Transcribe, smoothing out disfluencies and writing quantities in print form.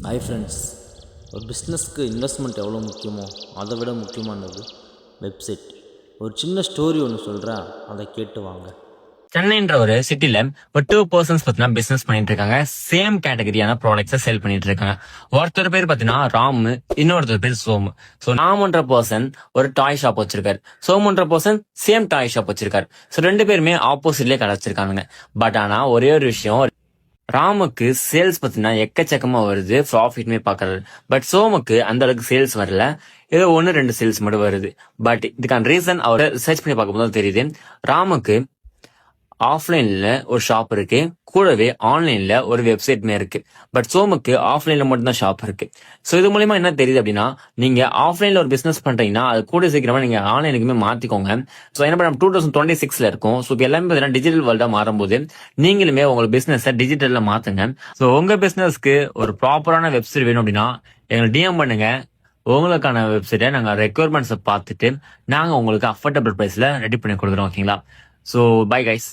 Hi friends, ஒரு பிஸ்னஸ்க்கு investment எவ்வளோ முக்கியமோ அதை விட முக்கியமானது வெப்சைட். ஒரு சின்ன ஸ்டோரி ஒன்று சொல்கிறேன், அதை கேட்டு வாங்க. சென்னைன்ற ஒரு சிட்டில ஒரு 2 பர்சன்ஸ் பாத்தீங்கன்னா பிசினஸ் பண்ணிட்டு இருக்காங்க. சேம் கேட்டகரியான ப்ராடக்ட்ஸை செல் பண்ணிட்டு இருக்காங்க. ஒருத்தர் பேர் பாத்தீங்கன்னா ராமு, இன்னொருத்தர் பேர் சோமு. சோ ராமுன்ற பர்சன் ஒரு டாய் ஷாப் வச்சிருக்காரு, சோமுன்ற பர்சன் சேம் டாய் ஷாப் வச்சிருக்காரு. சோ ரெண்டு பேருமே ஆப்போசிட்லயே கடை வச்சிருக்காங்க. பட் ஆனா ஒரே ஒரு விஷயம், ராமுக்கு சேல்ஸ் பாத்தீங்கன்னா எக்கச்சக்கமா வருது, ப்ராஃபிட்மே பாக்குறாரு. பட் சோமுக்கு அந்த அளவுக்கு சேல்ஸ் வரல, ஏதோ 1-2 சேல்ஸ் மட்டும் வருது. பட் இதுக்கான ரீசன் அவர் சர்ச் பண்ணி பார்க்கும்போது தெரியுது. ராமுக்கு ஆஃப்லைன்ல ஒரு ஷாப் இருக்கு, கூடவே ஆன்லைன்ல ஒரு வெப்சைட்மே இருக்கு. பட் சோமுக்கு ஆஃப்லைன்ல மட்டும் தான் ஷாப் இருக்கு. சோ இது மூலமா என்ன தெரியுது அப்படின்னா, நீங்க ஆஃப்லைன்ல ஒரு பிசினஸ் பண்றீங்கன்னா அது கூட சீக்கிரமா நீங்க ஆன்லைனுக்குமே மாத்திக்கோங்க. சோ என்ன பண்ண 2026ல இருக்கும். சோ எல்லாமே டிஜிட்டல் வேர்ல்டா மாறும்போது நீங்களுமே உங்க பிசினஸ் டிஜிட்டல்ல மாத்துங்க. சோ உங்க பிசினஸ்க்கு ஒரு ப்ராப்பரான வெப்சைட் வேணும் அப்படின்னா எங்களை டிஎம் பண்ணுங்க. உங்களுக்கான வெப்சைட்டை நாங்க ரெக்யர்மெண்ட்ஸை பார்த்துட்டு நாங்க உங்களுக்கு அஃபோர்டபுள் பிரைஸ்ல ரெடி பண்ணி கொடுக்குறோம். ஓகேங்களா? So bye guys.